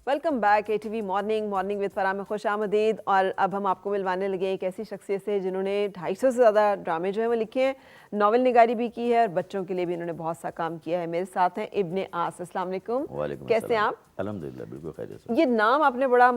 Welcome back ATV morning with Farah में खुश आमदीद। और अब हम आपको मिलवाने लगे एक ऐसी शख्सियत से जिन्होंने 250 से ज़्यादा ड्रामे जो है वो लिखे हैं, नावल निगारी भी की है और बच्चों के लिए भी इन्होंने बहुत सा काम किया है। मेरे साथ हैं इब्ने आस। अस्सलाम वालेकुम। वालेकुम कैसे हैं अस्सलाम। आप? अल्हम्दुलिल्लाह बिल्कुल खैरियत से। ये नाम आपने बड़ा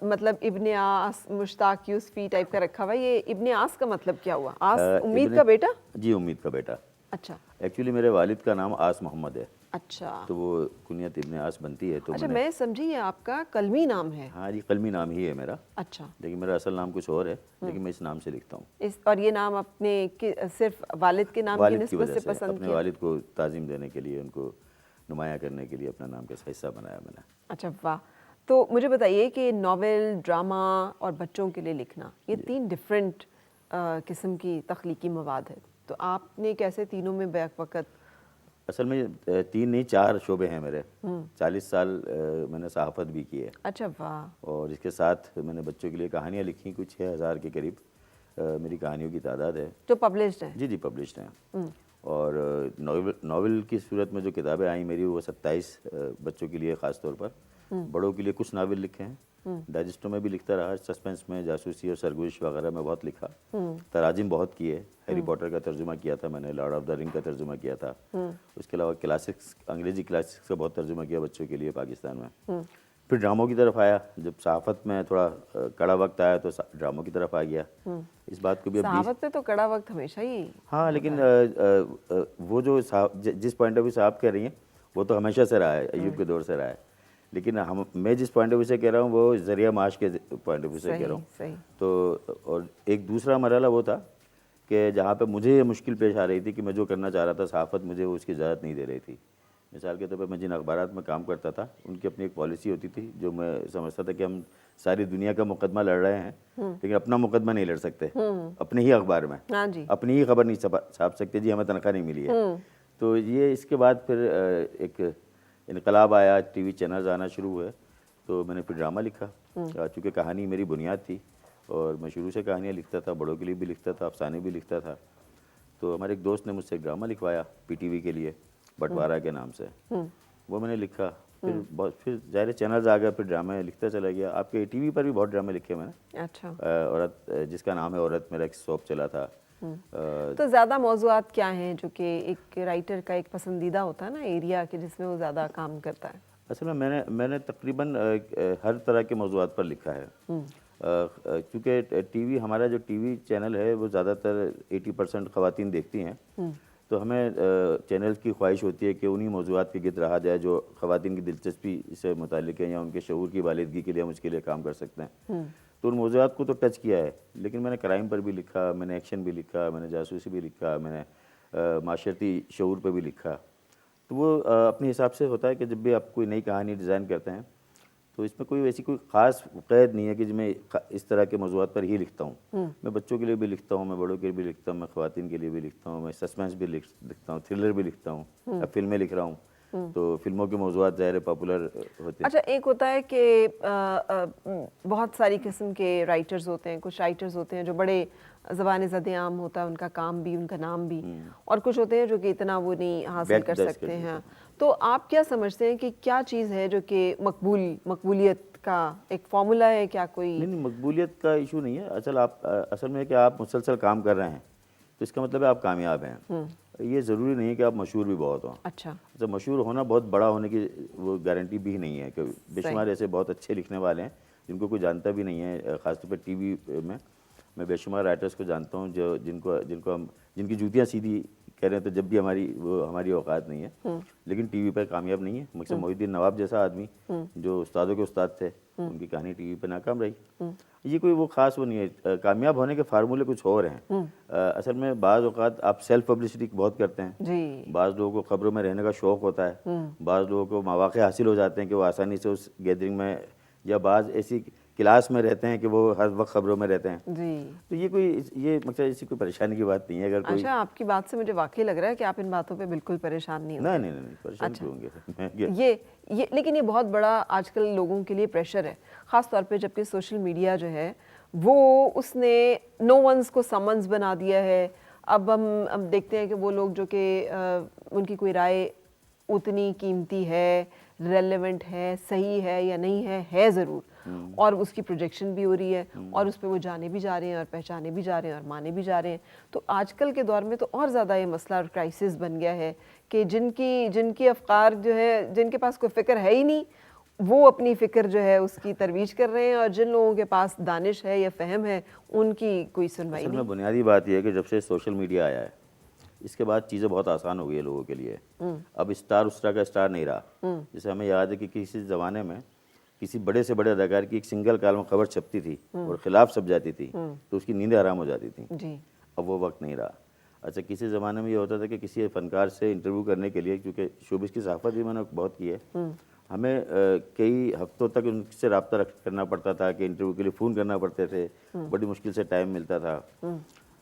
मतलब इब्ने आस, मुश्ताक यूसुफी टाइप का रखा हुआ है। ये इब्ने आस का मतलब क्या हुआ? आस उम्मीद का बेटा? जी, उम्मीद का बेटा। अच्छा एक्चुअली मेरे वालिद का नाम आस मोहम्मद है, अच्छा तो वो कुनियत इब्ने आस बनती है, तो अच्छा, मैंने। मैं समझी ये आपका कलमी नाम है। हाँ जी, कलमी नाम ही है मेरा, अच्छा, लेकिन मेरा असल नाम कुछ और है, लेकिन मैं इस नाम से लिखता हूँ। इस और ये नाम अपने सिर्फ वालिद के नाम की वालिद की निस्बत वजह से से, पसंद अपने किया? वालिद को ताज़ीम देने के लिए, उनको नुमाया करने के लिए अपना नाम का हिस्सा बनाया मैंने। अच्छा वाह। तो मुझे बताइए कि नॉवेल, ड्रामा और बच्चों के लिए लिखना, ये तीन डिफरेंट किस्म की तख्लीकी मवाद है, तो आपने कैसे तीनों में बैक वक़्त? असल में 3 नहीं 4 शोबे हैं मेरे। 40 साल मैंने सहाफ़त भी की है, अच्छा वाह। और इसके साथ मैंने बच्चों के लिए कहानियाँ लिखी, कुछ 6000 के करीब मेरी कहानियों की तादाद है। जो पब्लिश्ड है? जी जी, पब्लिश्ड हैं। और नावल की सूरत में जो किताबें आई मेरी, वो 27 बच्चों के लिए ख़ास तौर पर। बड़ों के लिए कुछ नावल लिखे हैं, डाइजेस्टों में भी लिखता रहा, सस्पेंस में, जासूसी और सरगुज़िश वगैरह में बहुत लिखा। तराजिम बहुत किए, हैरी पॉटर का तर्जुमा किया था मैंने, लॉर्ड ऑफ द रिंग का तर्जुमा किया था। उसके अलावा क्लासिक्स, अंग्रेज़ी क्लासिक्स का बहुत तर्जुमा किया बच्चों के लिए पाकिस्तान में। फिर ड्रामों की तरफ आया, जब सहाफ़त में थोड़ा कड़ा वक्त आया तो ड्रामों की तरफ आ गया। इस बात को भी अब 20। सहावत पे तो कड़ा वक्त हमेशा ही हाँ, लेकिन वो जो जिस पॉइंट ऑफ व्यू से आप कह रही हैं, वो तो हमेशा से रहा है, अय्यूब के दौर से रहा है। लेकिन मैं जिस पॉइंट ऑफ व्यू से कह रहा हूँ, वो ज़रिया माश के पॉइंट ऑफ व्यू से कह रहा हूँ। सही। तो और एक दूसरा मरहला वो था कि जहाँ पे मुझे ये मुश्किल पेश आ रही थी कि मैं जो करना चाह रहा था, सहाफ़त मुझे उसकी इजाज़त नहीं दे रही थी। मिसाल के तौर पर मैं जिन अखबारात में काम करता था, उनकी अपनी एक पॉलिसी होती थी, जो मैं समझता था कि हम सारी दुनिया का मुकदमा लड़ रहे हैं, लेकिन अपना मुकदमा नहीं लड़ सकते अपने ही अखबार में। हाँ जी। अपनी ही खबर नहीं छाप सकते, जी हमें तनख्वाह नहीं मिली है। तो ये इसके बाद फिर एक इनकलाब आया, टीवी चैनल्स आना शुरू हुए, तो मैंने फिर ड्रामा लिखा। चूँकि कहानी मेरी बुनियाद थी और मैं शुरू से कहानियाँ लिखता था, बड़ों के लिए भी लिखता था, अफसाने भी लिखता था। तो हमारे एक दोस्त ने मुझसे एक ड्रामा लिखवाया पीटीवी के लिए, बंटवारा के नाम से। वो मैंने लिखा, फिर ज़ाहिर चैनल्स आ गए, फिर ड्रामे लिखता चला गया। आपके टीवी पर भी बहुत ड्रामे लिखे मैंने। अच्छा। औरत, जिसका नाम है औरत, मेरा एक सॉप चला था। तो ज़्यादा मौज़ूआत क्या हैं जो कि एक राइटर का एक पसंदीदा होता है ना एरिया के, जिसमें वो ज़्यादा काम करता है? असल में मैंने तकरीबन हर तरह के मौज़ूआत पर लिखा है। क्योंकि टीवी, हमारा जो टीवी चैनल है वो ज़्यादातर 80% ख़वातीन देखती हैं। तो हमें चैनल की ख्वाहिश होती है कि उन्हीं मौज़ूआत के गिर्द रहा जाए जो ख़वातीन की दिलचस्पी से मुताल्लिक़ है, या उनके शऊर की बालिदगी के लिए हम उसके लिए काम कर सकते हैं। तो उन मौज़ूआत को तो टच किया है, लेकिन मैंने क्राइम पर भी लिखा, मैंने एक्शन भी लिखा, मैंने जासूसी भी लिखा, मैंने माशरती शऊर पर भी लिखा। तो वो अपने हिसाब से होता है कि जब भी आप कोई नई कहानी डिज़ाइन करते हैं, तो इसमें कोई वैसी कोई ख़ास क़ैद नहीं है कि मैं इस तरह के मौज़ूआत पर ही लिखता हूँ। मैं बच्चों के लिए भी लिखता हूँ, मैं बड़ों के लिए भी लिखता हूँ, मैं ख़वातीन के लिए भी लिखता हूँ, मैं सस्पेंस भी लिखता हूँ, थ्रिलर भी लिखता हूँ, अब फिल्में लिख रहा हूँ। तो फिल्मों के मौज़ूआत ज़ाहिर है पॉपुलर होते हैं। अच्छा, एक होता है कि बहुत सारी किस्म के राइटर्स होते हैं। कुछ राइटर्स होते हैं जो बड़े ज़बान ज़द-ए-आम होता है उनका काम भी, उनका नाम भी, और कुछ होते हैं जो कि इतना वो नहीं हासिल कर सकते हैं। तो आप क्या समझते हैं कि क्या चीज़ है जो कि मकबूलियत का एक फार्मूला है क्या कोई? नहीं, मकबूलियत का इशू नहीं है। असल में है कि आप मुसलसल काम कर रहे हैं, तो इसका मतलब है आप कामयाब हैं। ये ज़रूरी नहीं है कि आप मशहूर भी बहुत हों। अच्छा। तो मशहूर होना बहुत बड़ा होने की वो गारंटी भी नहीं है, कि बेशुमार ऐसे बहुत अच्छे लिखने वाले हैं जिनको कोई जानता भी नहीं है। ख़ासतौर पर टीवी में मैं बेशुमार राइटर्स को जानता हूँ जो जिनकी जूतियाँ सीधी कह रहे हैं, तो जब भी हमारी औकात नहीं है, लेकिन टीवी पर कामयाब नहीं है। मकसद मोहिउद्दीन नवाब जैसा आदमी जो उस्तादों के उस्ताद थे, उनकी कहानी टीवी पर नाकाम रही। ये कोई वो ख़ास वो नहीं है। कामयाब होने के फार्मूले कुछ और हैं। असल में बाज़ औक़ात आप सेल्फ पब्लिसिटी बहुत करते हैं जी। बाज़ लोगों को ख़बरों में रहने का शौक़ होता है, बाज़ लोगों को मौक़े हासिल हो जाते हैं कि वो आसानी से उस गैदरिंग में, या बाज़ ऐसी क्लास में रहते हैं कि वो हर वक्त ख़बरों में रहते हैं। जी। तो ये मतलब ऐसी कोई परेशानी की बात नहीं है। अगर कोई अच्छा, आपकी बात से मुझे वाकई लग रहा है कि आप इन बातों पे बिल्कुल परेशान नहीं होते। नहीं, परेशान अच्छा। क्यों होंगे? मैं क्या? ये लेकिन ये बहुत बड़ा आजकल लोगों के लिए प्रेशर है, ख़ास तौर पे जबकि सोशल मीडिया जो है वो उसने नो वंस को समन्स बना दिया है। अब हम देखते हैं कि वो लोग जो कि उनकी कोई राय उतनी कीमती है रेलेवेंट है, सही है या नहीं है ज़रूर, और उसकी प्रोजेक्शन भी हो रही है और उस पे वो जाने भी जा रहे हैं और पहचाने भी जा रहे हैं और माने भी जा रहे हैं। तो आजकल के दौर में तो और ज़्यादा ये मसला और क्राइसिस बन गया है कि जिनकी अफ़कार जो है, जिनके पास कोई फ़िक्र है ही नहीं, वो अपनी फ़िक्र जो है उसकी तरवीज कर रहे हैं, और जिन लोगों के पास दानिश है या फ़हम है उनकी कोई सुनवाई असल नहीं। में बुनियादी बात यह है कि जब से सोशल मीडिया आया है, इसके बाद चीज़ें बहुत आसान हो गई है लोगों के लिए। अब स्टार उस तरह का स्टार नहीं रहा। जैसे हमें याद है कि किसी ज़माने में किसी बड़े से बड़े अदाकार की एक सिंगल कॉलम खबर छपती थी और खिलाफ छप जाती थी तो उसकी नींदें हराम हो जाती थी। जी। अब वो वक्त नहीं रहा। अच्छा, किसी ज़माने में ये होता था कि किसी फ़नकार से इंटरव्यू करने के लिए, क्योंकि शोबिस की सहाफ़त भी मैंने बहुत की है, हमें कई हफ्तों तक उनसे रब्ता करना पड़ता था कि इंटरव्यू के लिए फ़ोन करना पड़ते थे, बड़ी मुश्किल से टाइम मिलता था।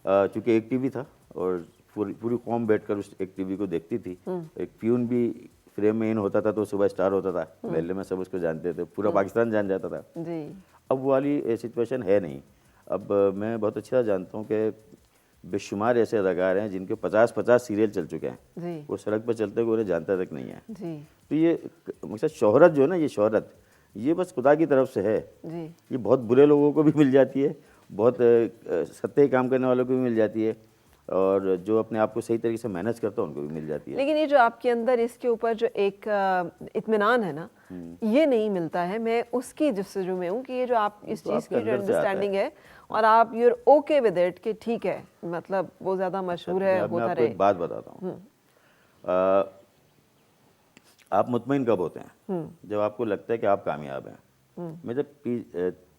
चूँकि एक टीवी था और पूरी पूरी कौम बैठकर उस एक टीवी को देखती थी। एक प्यून भी फ्रेम में इन होता था तो सुबह स्टार होता था, महल्ले में सब उसको जानते थे, पूरा पाकिस्तान जान जाता था। जी। अब वो वाली सिचुएशन है नहीं। अब मैं बहुत अच्छा जानता हूँ कि बेशुमार ऐसे अदाकार हैं जिनके 50-50 सीरियल चल चुके हैं। जी। वो सड़क पर चलते हुए उन्हें जानता तक नहीं है। जी। तो ये मतलब शोहरत जो है ना, ये शोहरत ये बस खुदा की तरफ से है। जी। ये बहुत बुरे लोगों को भी मिल जाती है, बहुत सत्ते काम करने वालों को भी मिल जाती है, और जो अपने आप को सही तरीके से मैनेज करता है उनको भी मिल जाती है। लेकिन ये जो आपके अंदर इसके ऊपर जो एक इत्मीनान है ना, ये नहीं मिलता है। मैं उसकी जस्तजू में हूँ कि ये जो आप इस तो चीज़ आपके की जो अंदर से आता है। अंडरस्टैंडिंग है और आप यूर ओके विद इट कि ठीक है, मतलब वो ज़्यादा मशहूर है, मैं होता आपको रहे। एक बात बताता हूँ। आप मुतमईन कब होते हैं? जब आपको लगता है कि आप कामयाब हैं। मैं जब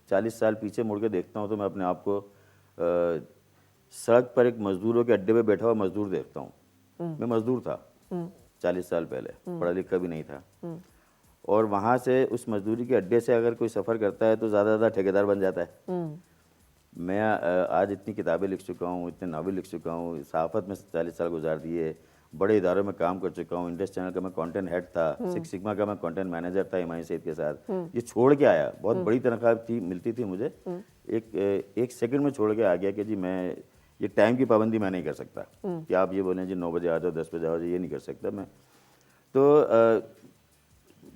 40 साल पीछे मुड़ के देखता हूँ तो मैं अपने आप को सड़क पर एक मजदूरों के अड्डे पे बैठा हुआ मजदूर देखता हूँ। मैं मजदूर था 40 साल पहले, पढ़ा लिखा भी नहीं था, और वहाँ से उस मजदूरी के अड्डे से अगर कोई सफ़र करता है तो ज़्यादा ठेकेदार बन जाता है। मैं आज इतनी किताबें लिख चुका हूँ, इतने नावल लिख चुका हूँ, सहाफ़त में 40 साल गुजार दिए, बड़े इदारों में काम कर चुका हूँ। इंडस चैनल का मैं कंटेंट हेड था, सिक्स सिग्मा का मैं कंटेंट मैनेजर था इमाम सईद के साथ। ये छोड़ के आया, बहुत बड़ी तनख्वाह थी, मिलती थी मुझे। एक सेकंड में छोड़ के आ गया कि जी मैं ये टाइम की पाबंदी मैं नहीं कर सकता कि आप ये बोलें जी 9 बजे आ जाओ, 10 बजे आ जाओ, ये नहीं कर सकता मैं। तो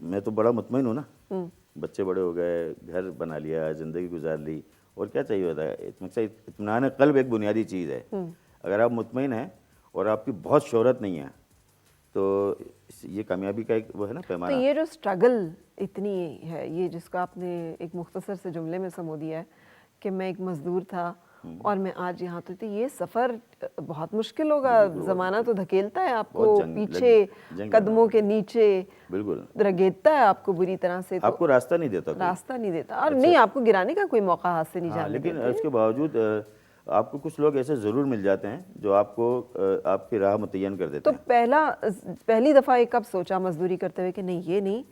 मैं तो बड़ा मुतमईन हूँ ना, बच्चे बड़े हो गए, घर बना लिया, ज़िंदगी गुजार ली, और क्या चाहिए होता है। इत्मीनान क़ल्ब एक बुनियादी चीज़ है। अगर आप मुतमईन हैं और आपकी बहुत शोहरत नहीं है तो ये कामयाबी का एक वो है ना तो पैमाना। ये जो स्ट्रगल इतनी है, ये जिसको आपने एक मुख्तसर से जुमले में समो दिया है कि मैं एक मज़दूर था और मैं आज यहाँ तो थी, ये सफ़र बहुत मुश्किल होगा। ज़माना तो धकेलता है आपको पीछे, कदमों के नीचे, बिल्कुल रगेदता है आपको बुरी तरह से। तो आपको रास्ता नहीं देता, रास्ता नहीं देता, और नहीं आपको गिराने का कोई मौका हाथ से नहीं हाँ, जाने लेकिन देते। इसके बावजूद आपको कुछ लोग ऐसे ज़रूर मिल जाते हैं जो आपको आपकी राह मुतय्यन कर देते तो हैं। पहली दफ़ा ये कब सोचा मजदूरी करते हुए कि नहीं ये नहीं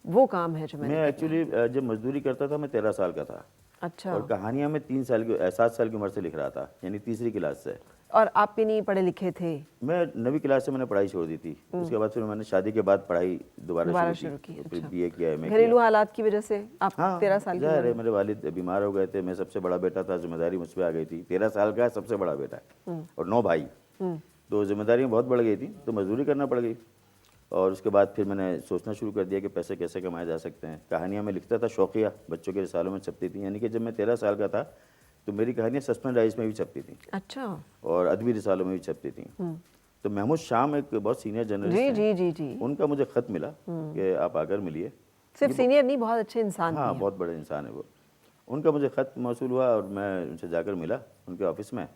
वो काम है जो मैंने मैं करना एक्चुअली जब मजदूरी करता था मैं 13 साल का था। अच्छा। और कहानियाँ मैं 7 साल की उम्र से लिख रहा था, यानी तीसरी क्लास से। और आप भी नहीं पढ़े लिखे थे? मैं 9वीं क्लास से मैंने पढ़ाई छोड़ दी थी। उसके बाद फिर मैंने शादी के बाद पढ़ाई दोबारा शुरू की। फिर अच्छा। BA किया, MA घरेलू किया। हालात की वजह से आप हाँ, 13 साल की ज़ाहिर उम्र है, में? मेरे वालिद बीमार हो गए थे, मैं सबसे बड़ा बेटा था, जिम्मेदारी मुझ पर आ गई थी। 13 साल का सबसे बड़ा बेटा और 9 भाई, तो जिम्मेदारियाँ बहुत बढ़ गई थी, तो मजदूरी करना पड़ गई। और उसके बाद फिर मैंने सोचना शुरू कर दिया कि पैसे कैसे कमाए जा सकते हैं। कहानियाँ मैं लिखता था, शौकिया, बच्चों के रिसालों में छपती थी। यानी कि जब मैं 13 साल का था तो मेरी कहानियाँ सस्पेंड राइज में भी छपती थी। अच्छा। और अदबी रिसालों में भी छपती थी। तो महमूद शाम एक बहुत सीनियर जर्नलिस्ट जी हैं, जी जी जी। उनका मुझे ख़त मिला कि आप आकर मिलिए। सिर्फ सीनियर नहीं, बहुत अच्छे इंसान हाँ, भी बहुत बड़े इंसान है वो। उनका मुझे ख़त मौसूल हुआ और मैं उनसे जाकर मिला उनके ऑफिस में।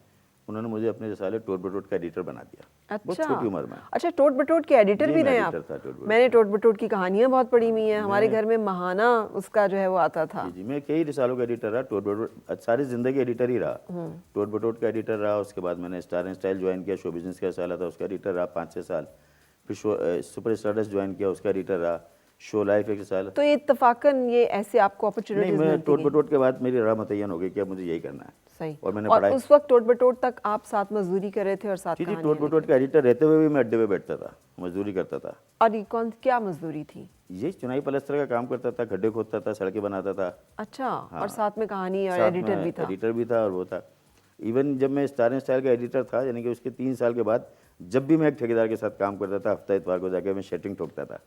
उन्होंने मुझे अपने रिसाले टोट बटोट का एडिटर बना दिया। बहुत अच्छा। छोटी उम्र में। अच्छा, टोट बटोट के एडिटर जी, भी मैं रहे आप? एडिटर था टोट बटोट। मैंने टोट बटोट की कहानियां बहुत पढ़ी हुई हैं, हमारे घर में महाना उसका जो है वो आता था। जी, मैं कई रिसालों का एडिटर रहा, टोट बटोट सारी ज़िंदगी एडिटर ही रहा। टोट बटोट का एडिटर रहा, उसके बाद मैंने स्टार एंड स्टाइल ज्वाइन किया, शो बिजनेस का रिसाला था, उसका एडिटर रहा 5-6 साल। फिर सुपर स्टारडस्ट ज्वाइन किया, उसका एडिटर रहा। शो लाइफ एक रिसाला। तो ये इत्तफाकन ये ऐसे आपको नहीं, अपॉर्चुनिटीज मैं मिलती टोट हैं? बटोट के बाद मेरी राह मुतय्यन हो गई कि अब मुझे यही करना है। सही। और मैंने और पढ़ाई। उस वक्त टोट बटोट तक आप साथ मजदूरी कर रहे थे और साथ जी, कहानियां टोट बटोट का एडिटर रहते हुए भी मैं अड्डे पे बैठता था, मजदूरी करता था। और ये क्या मजदूरी थी? यही चुनाई पलस्तर का काम करता था, गड्ढे खोदता था, सड़कें बनाता था। अच्छा। हाँ। और साथ में कहानी और साथ एडिटर में भी था? एडिटर भी था और वो था। इवन जब मैं स्टार एंड स्टाइल का एडिटर था, यानी कि उसके 3 साल के बाद जब भी मैं एक ठेकेदार के साथ काम करता था, हफ्ता इतवार को जाकर मैं शटरिंग ठोकता था।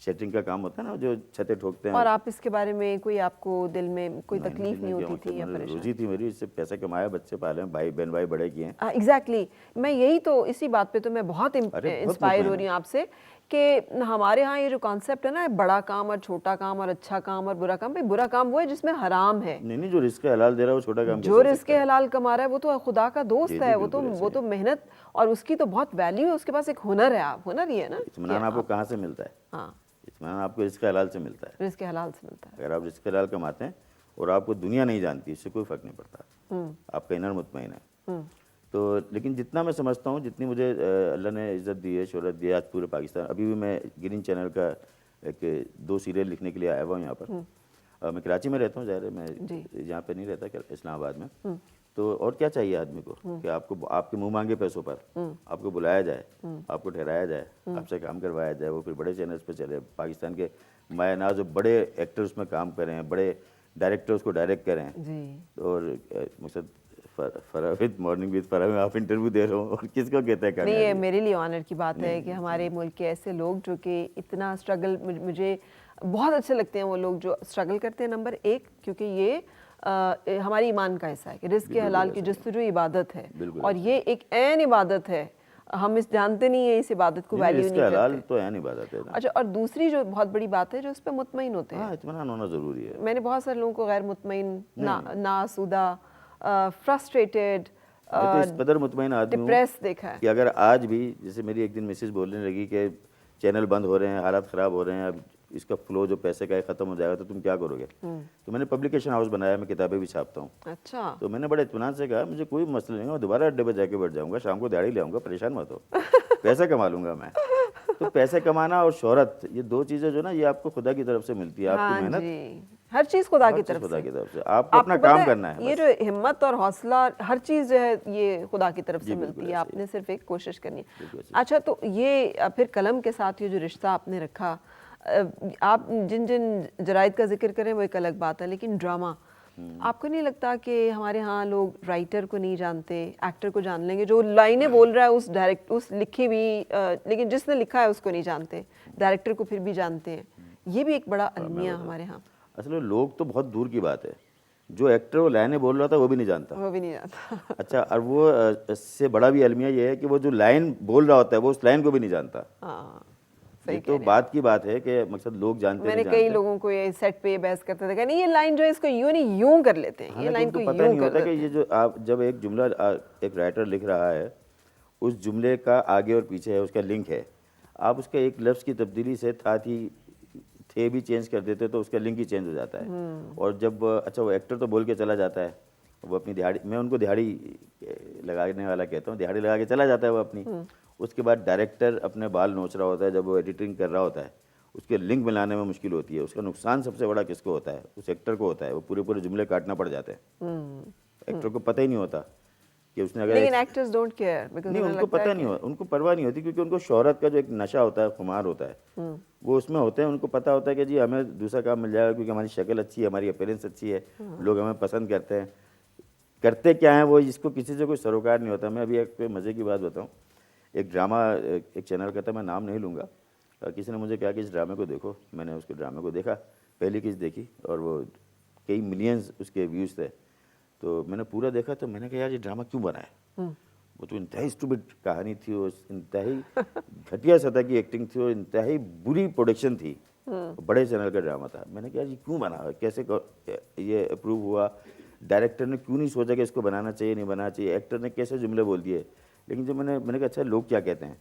शटरिंग का काम होता है ना, जो छतें ठोकते हैं। और आप इसके बारे में कोई आपको दिल में कोई तकलीफ नहीं होती थी या मतलब परेशानी? रोजी थी मेरी, इससे पैसे कमाया, बच्चे पाले, भाई बहन भाई बड़े किए हैं। एग्जैक्टली मैं यही तो, इसी बात पे तो मैं बहुत अरे बहुत इंस्पायर हो मुतमईन रही हूँ आपसे कि हमारे यहाँ ये जो कॉन्सेप्ट है ना, बड़ा काम और छोटा काम और अच्छा काम और बुरा काम, भाई बुरा काम वो है जिसमें हराम है, नहीं, जो रिस्क हलाल दे रहा है वो छोटा काम जो कैसे हो रिस्क सकता है? हलाल कमा रहा है वो तो खुदा का दोस्त जी, है, बिल्कुल ऐसे वो ही तो है। मेहनत, और उसकी तो बहुत वैल्यू है, उसके पास एक हुनर है, आप हुनर ही है ना इत्मीनान कि आपको आप, कहाँ से मिलता है? हाँ इत्मीनान आपको रिस्क हलाल से मिलता है। रिस्क हलाल से मिलता है। अगर आप रिस्क हलाल कमाते हैं और आपको दुनिया नहीं जानती, इससे कोई फर्क नहीं पड़ता, आपका इनर मुतमईन है। तो लेकिन जितना मैं समझता हूँ, जितनी मुझे अल्लाह ने इज़्ज़त दी है, शोहरत दी है आज पूरे पाकिस्तान, अभी भी मैं ग्रीन चैनल का एक 2 सीरियल लिखने के लिए आया हुआ हूँ यहाँ पर। मैं कराची में रहता हूँ, ज़ाहिर है मैं यहाँ पे नहीं रहता, इस्लामाबाद में। तो और क्या चाहिए आदमी को कि आपको आपके मुंह मांगे पैसों पर आपको बुलाया जाए, आपको ठहराया जाए, आपसे काम करवाया जाए, वो फिर बड़े चैनल्स पे चले, पाकिस्तान के मायना जो बड़े एक्टर उसमें काम करें हैं, बड़े डायरेक्टर उसको डायरेक्ट करें हैं। जी। और मकसद Farah with morning with Farah में आप इंटरव्यू दे रहे हो, और किसको कहते हैं नहीं, ये कामयाबी? मेरे लिए ऑनर की बात है कि हमारे मुल्क के ऐसे लोग जो कि इतना स्ट्रगल, मुझे बहुत अच्छे लगते हैं वो लोग जो स्ट्रगल करते हैं, नंबर एक, क्योंकि ये हमारी ईमान का हिस्सा है कि रिज़्क़ हलाल की जस्तजू इबादत है, और ये एक ऐन इबादत है, हम इस जानते नहीं है इस इबादत को, वैल्यू रिस्क नहीं हलाल करते। तो है नहीं बात है ना। अच्छा, और दूसरी जो बहुत बड़ी बात है जो उस पर मुतमईन होते हैं, हाँ, इत्मीनान होना ज़रूरी है। मैंने बहुत सारे लोगों को गैर मुतमईन, नाआसूदा, फ्रस्ट्रेटेड, मैं तो इस कदर मुतमईन आदमी हूँ डिप्रेस देखा है। कि अगर आज भी, जैसे मेरी एक दिन मिसेज बोलने लगी कि चैनल बंद हो रहे हैं, हालात ख़राब हो रहे हैं, अब इसका फ्लो जो पैसे का है ख़त्म हो जाएगा, तो तुम क्या करोगे? तो मैंने पब्लिकेशन हाउस बनाया, मैं किताबें भी छापता हूँ। अच्छा। तो मैंने बड़े इत्मीनान से कहा, मुझे कोई मसला नहीं है, मैं दोबारा अड्डे पर जाके बैठ जाऊँगा, शाम को दिहाड़ी ले आऊँगा, परेशान मत हो, पैसा कमा लूँगा मैं। तो पैसे कमाना और शोहरत, ये 2 चीज़ें जो ना, ये आपको खुदा की तरफ से मिलती है, आपकी हाँ मेहनत, जी, हर चीज़ खुदा हर की चीज़ तरफ खुदा से। की तरफ से, आपको अपना आपको पता काम करना है ये बस। जो हिम्मत और हौसला, हर चीज़ जो है ये खुदा की तरफ से जी, मिलती बिल्कुल है, ऐसे ही आपने सिर्फ एक कोशिश करनी है। बिल्कुल ऐसे। अच्छा, तो ये फिर कलम के साथ ये जो रिश्ता आपने रखा, आप जिन जिन जराइद का जिक्र करें वो एक अलग बात है, लेकिन ड्रामा, आपको नहीं लगता कि हमारे यहाँ लोग राइटर को नहीं जानते, एक्टर को जान लेंगे, जो लाइनें बोल रहा है उस लिखी हुई, लेकिन जिसने लिखा है उसको नहीं जानते, डायरेक्टर को फिर भी जानते हैं, ये भी एक बड़ा अलमिया हमारे यहाँ। असल में लोग तो बहुत दूर की बात है, जो एक्टर वो लाइनें बोल रहा था वो भी नहीं जानता। वो भी नहीं जानता। अच्छा, और वो इससे बड़ा भी अलमिया ये है कि वो जो लाइन बोल रहा होता है वो उस लाइन को भी नहीं जानता। हाँ, ये सही तो बात की बात है कि मकसद लोग जानते मैंने नहीं कई जानते। लोगों को ये सेट पे ये बहस करते थे कि नहीं ये लाइन जो है इसको यूं नहीं यूं कर लेते हैं, ये हालांकि लाइन उनको को पता यूं नहीं कर होता कि देते ये हैं। जो आप जब एक जुमला एक राइटर लिख रहा है, उस जुमले का आगे और पीछे है, उसका लिंक है, आप उसका एक लफ्ज़ की तब्दीली से था थी थे भी चेंज कर देते तो उसका लिंक ही चेंज हो जाता है। और जब अच्छा, वो एक्टर तो बोल के चला जाता है, वो अपनी दिहाड़ी, मैं उनको दिहाड़ी लगाने वाला कहता हूँ, दिहाड़ी लगा के चला जाता है वो अपनी। उसके बाद डायरेक्टर अपने बाल नोच रहा होता है, जब वो एडिटिंग कर रहा होता है, उसके लिंक मिलाने में मुश्किल होती है। उसका नुकसान सबसे बड़ा किसको होता है? उस एक्टर को होता है। वो पूरे पूरे जुमले काटना पड़ जाते हैं, एक्टर को पता ही नहीं होता कि उसने अगर लेकिन एक्टर्स डोंट केयर, बिकॉज़ नहीं, उन्हें उनको लगता पता है नहीं कि हो, उनको परवाह नहीं होती, क्योंकि उनको शोहरत का जो एक नशा होता है, खुमार होता है, वो उसमें होते हैं। उनको पता होता है कि जी हमें दूसरा काम मिल जाएगा, क्योंकि हमारी शक्ल अच्छी है, हमारी अपीयरेंस अच्छी है, लोग हमें पसंद करते हैं। करते क्या है वो, इसको किसी से कोई सरोकार नहीं होता। मैं अभी एक मज़े की बात बताऊँ, एक ड्रामा एक चैनल का था, मैं नाम नहीं लूँगा, किसी ने मुझे कहा कि इस ड्रामे को देखो। मैंने उसके ड्रामे को देखा, पहली किस्त देखी, और वो कई मिलियंस उसके व्यूज़ थे। तो मैंने पूरा देखा, तो मैंने कहा यार ये ड्रामा क्यों बना है? वो तो इंतहाई स्टूपिड कहानी थी, और इंतहाई घटिया सतह की एक्टिंग थी, और इंतहाई बुरी प्रोडक्शन थी। बड़े चैनल का ड्रामा था। मैंने कहा ये क्यों बना, कैसे ये अप्रूव हुआ, डायरेक्टर ने क्यों नहीं सोचा कि इसको बनाना चाहिए, नहीं बनाना चाहिए, एक्टर ने कैसे जुमले बोल दिए। लेकिन जब मैंने कहा अच्छा लोग क्या कहते हैं,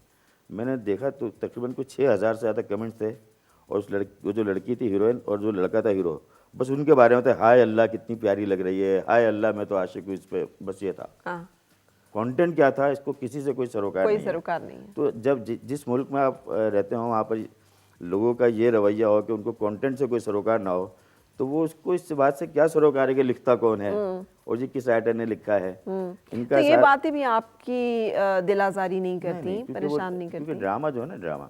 मैंने देखा तो तकरीबन कुछ 6000 से ज़्यादा कमेंट्स थे, और वो जो लड़की थी हीरोइन और जो लड़का था हीरो, बस उनके बारे में था, हाय अल्लाह कितनी प्यारी लग रही है, हाय अल्लाह मैं तो आशिक हूँ इस पर, बस ये था। कंटेंट क्या था, इसको किसी से कोई सरोकार नहीं है। तो जब जिस मुल्क में आप रहते हो, वहाँ पर लोगों का ये रवैया हो कि उनको कंटेंट से कोई सरोकार ना हो, तो वो उसको इस बात से क्या सरोकार है कि लिखता कौन है और ये किस राइटर ने लिखा है। तो ये बातें भी आपकी दिल आज़ारी नहीं करती, परेशान नहीं करती? क्योंकि ड्रामा जो है ना, ड्रामा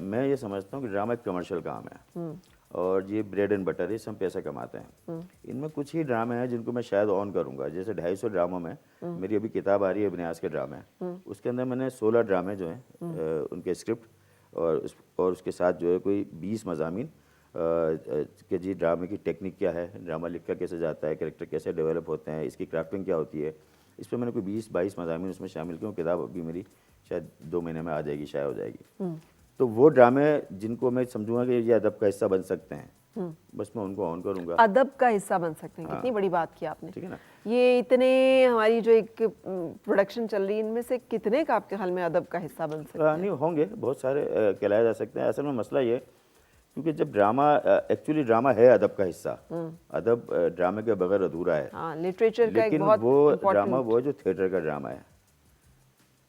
मैं ये समझता हूँ कि ड्रामा एक कमर्शियल काम है, और ये ब्रेड एंड बटर है, इसमें पैसा कमाते हैं। इनमें कुछ ही ड्रामे हैं जिनको मैं शायद ऑन करूँगा, जैसे 250 ड्रामों में मेरी अभी किताब आ रही है इब्न यास के ड्रामे, उसके अंदर मैंने 16 ड्रामे जो हैं उनके स्क्रिप्ट और उसके साथ जो है कोई 20 मज़ामीन कि जी ड्रामे की टेक्निक क्या है, ड्रामा लिखा कैसे जाता है, कैरेक्टर कैसे डेवलप होते हैं, इसकी क्राफ्टिंग क्या होती है। इस पर मैंने कोई 20-22 मज़ामीन उसमें शामिल किए। किताब अभी मेरी शायद 2 महीने में आ जाएगी, शायद हो जाएगी। तो वो ड्रामे जिनको मैं समझूंगा कि ये अदब का हिस्सा बन सकते हैं, बस मैं उनको ऑन करूंगा। अदब का हिस्सा बन सकते हैं, कितनी बड़ी बात की आपने। ठीक है ना। ये इतने हमारी जो एक प्रोडक्शन चल रही है, इनमें से कितने का आपके ख्याल में अदब का हिस्सा बन सकते हैं? नहीं होंगे, बहुत सारे कहलाए जा सकते हैं। असल में मसला ये, क्योंकि जब ड्रामा एक्चुअली ड्रामा है अदब का हिस्सा, अदब ड्रामे के बगैर अधूरा है। हाँ, लिटरेचर का एक लेकिन बहुत वो important- ड्रामा वो जो थिएटर का ड्रामा है,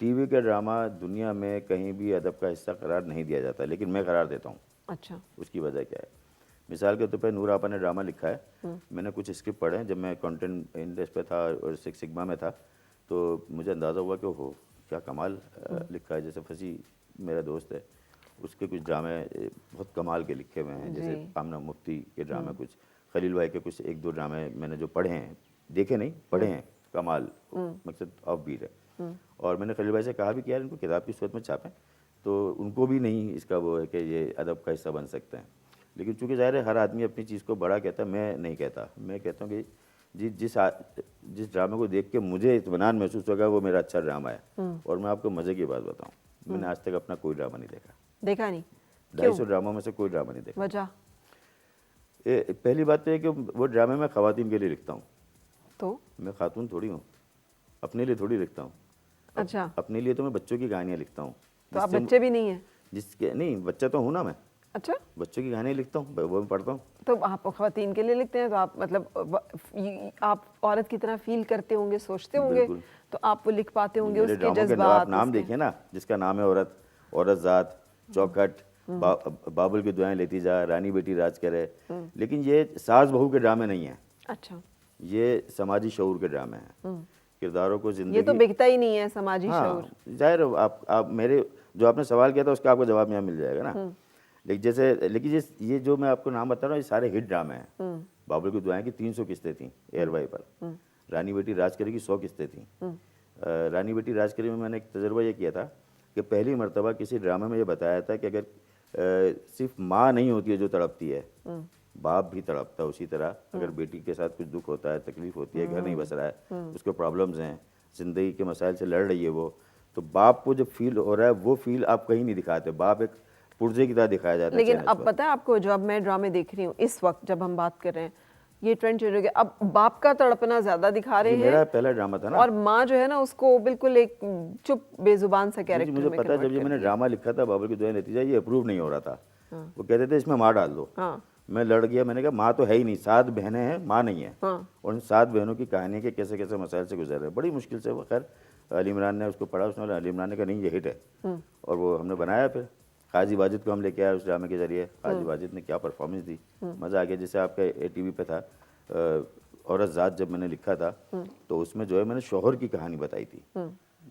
टीवी का ड्रामा दुनिया में कहीं भी अदब का हिस्सा करार नहीं दिया जाता, लेकिन मैं करार देता हूँ। अच्छा। उसकी वजह क्या है? मिसाल के तौर पर नूर आपा ने ड्रामा लिखा है, मैंने कुछ स्क्रिप्ट पढ़े जब मैं कंटेंट इंडस्ट्री पे था और सिक्स सिग्मा में था, तो मुझे अंदाज़ा हुआ कि ओहो क्या कमाल लिखा है। जैसे फसी मेरा दोस्त है, उसके कुछ ड्रामे बहुत कमाल के लिखे हुए हैं, जैसे आमना मुफ्ती के ड्रामे, कुछ खलील भाई के कुछ 1-2 ड्रामे मैंने जो पढ़े हैं, देखे नहीं पढ़े हैं, कमाल, मकसद ऑफ बीट है। और मैंने खलील भाई से कहा भी कि यार इनको किताब की सूरत में छापें, तो उनको भी नहीं इसका वो है कि ये अदब का हिस्सा बन सकते हैं। लेकिन चूँकि ज़ाहिर है हर आदमी अपनी चीज़ को बड़ा कहता है, मैं नहीं कहता। मैं कहता हूँ कि जिस ड्रामे को देख के मुझे इत्मीनान महसूस होगा वो मेरा अच्छा ड्रामा है। और मैं आपको मज़े की बात बताऊँ, मैंने आज तक अपना कोई ड्रामा नहीं देखा नहीं। 250 ड्रामों में से कोई ड्रामा नहीं देखा। वजह? पहली बात तो ये कि वो ड्रामे मैं ख़वातीन के लिए लिखता हूँ। तो मैं खातून थोड़ी हूँ, अपने लिए थोड़ी लिखता हूँ। अच्छा, अपने लिए तो मैं बच्चों की कहानियाँ लिखता हूँ। तो आप बच्चे भी नहीं हैं? जिसके नहीं, बच्चा तो हूँ ना मैं, अच्छा, बच्चों की कहानियाँ लिखता हूँ, वो मैं पढ़ता हूँ। तो आप खवातीन के लिए लिखते हैं, तो आप मतलब आप औरत की तरह फील करते होंगे, सोचते होंगे, बिल्कुल। तो आप वो लिख पाते होंगे मेरे उसके ड्रामों के जज्बात। आप नाम देखिए ना, जिसका नाम है औरत, औरत ज़ात, चौखट, बाबुल की दुआएं लेती जा, रानी बेटी राज करे। लेकिन ये सास बहू के ड्रामे नहीं हैं, अच्छा, ये समाजी शऊर के ड्रामे हैं। किरदारों को जिंदगी, ये तो बिकता ही नहीं है समाजी हाँ, शऊर। जाहिर है आप मेरे जो आपने सवाल किया था उसका आपको जवाब यहाँ मिल जाएगा ना। लेकिन ये जो मैं आपको नाम बता रहा हूँ, ये सारे हिट ड्रामे हैं। बाबुल की दुआएं की 300 किस्तें थी एयरवाई पर। रानी बेटी राज करे की 100 किस्तें थी। रानी बेटी राज करे में मैंने एक तजुर्बा ये किया था कि पहली मरतबा किसी ड्रामे में ये बताया था कि अगर सिर्फ माँ नहीं होती है जो तड़पती है, बाप भी तड़पता है उसी तरह। अगर बेटी के साथ कुछ दुख होता है, तकलीफ होती है, घर नहीं बस रहा है, उसके प्रॉब्लम्स हैं, ज़िंदगी के मसाइल से लड़ रही है वो, तो बाप को जो फील हो रहा है वो फील आप कहीं नहीं दिखाते। बाप एक पुर्जे की तरह दिखाया जाता है। लेकिन अब पता है आपको, जो अब मैं ड्रामे देख रही हूँ इस वक्त जब हम बात कर रहे हैं, ये ट्रेंड चल रहा है, अब बाप का तड़पना ज्यादा दिखा रहे हैं। मेरा पहला ड्रामा था ना, और माँ जो है ना उसको बिल्कुल एक चुप बेजुबान सा कैरेक्टर मुझे में पता है, जब ये मैंने ड्रामा लिखा था बाबुल की दुआएं नतीजा, ये अप्रूव नहीं हो रहा था। वो कहते थे इसमें माँ डाल दो। मैं लड़ गया, मैंने कहा माँ तो है ही नहीं, 7 बहनें हैं, माँ नहीं है। और उन 7 बहनों की कहानी के कैसे कैसे मसाइल से गुजर रहे हैं, बड़ी मुश्किल से। वो खैर अली इमरान ने उसको पढ़ा, उसने अली इमरान ने कहा नहीं ये हिट है, और वो हमने बनाया। फिर काजी वाजिद को हम लेके आए उस ड्रामे के जरिए। काजी वाजिद ने क्या परफॉर्मेंस दी, मज़ा आ गया। जैसे आपका ATV पे था औरत ज़ात, जब मैंने लिखा था तो उसमें जो है मैंने शौहर की कहानी बताई थी।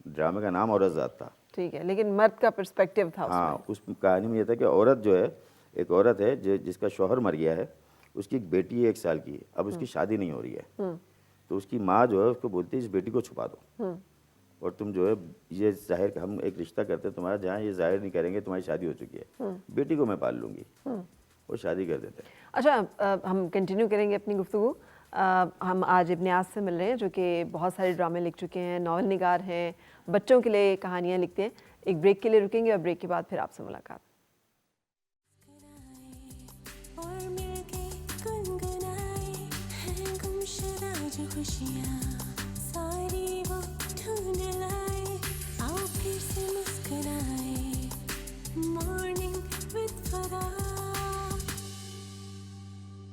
ड्रामे का नाम औरत ज़ात था, ठीक है, लेकिन मर्द का पर्सपेक्टिव था उसमें। हाँ, उस कहानी में यह था कि औरत जो है, एक औरत है जिसका शौहर मर गया है, उसकी एक बेटी है 1 साल की, अब उसकी शादी नहीं हो रही है। तो उसकी माँ जो है उसको बोलती है इस बेटी को छुपा दो, और तुम जो है ये जाहिर, हम एक रिश्ता करते हैं तुम्हारा जहाँ ये जाहिर नहीं करेंगे तुम्हारी शादी हो चुकी है, बेटी को मैं पाल लूँगी, और शादी कर देते हैं। अच्छा, हम कंटिन्यू करेंगे अपनी गुफ्तगू। हम आज इब्ने आस से मिल रहे हैं, जो कि बहुत सारे ड्रामे लिख चुके हैं, नॉवल निगार हैं, बच्चों के लिए कहानियाँ लिखते हैं। एक ब्रेक के लिए रुकेंगे और ब्रेक के बाद फिर आपसे मुलाकात। खुशियाँ सारी वो ढूंढ लाई।